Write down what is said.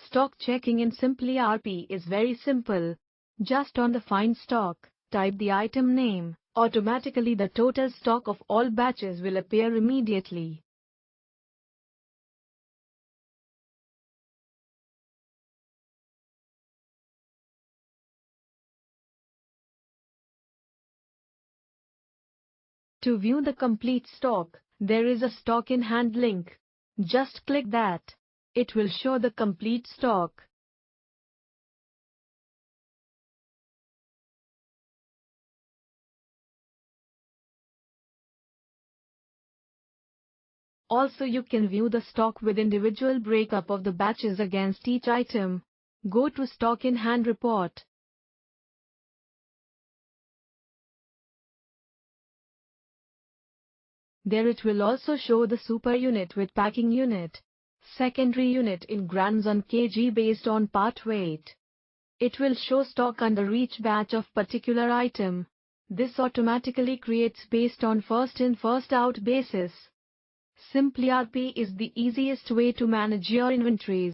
Stock checking in simpliRP is very simple. Just on the Find Stock, type the item name. Automatically the total stock of all batches will appear immediately. To view the complete stock, there is a stock in hand link. Just click that. It will show the complete stock. Also, you can view the stock with individual breakup of the batches against each item. Go to Stock in Hand report. There it will also show the super unit with packing unit, secondary unit in grams on kg based on part weight. It will show stock under each batch of particular item. This automatically creates based on first in first out basis. simpliRP is the easiest way to manage your inventories.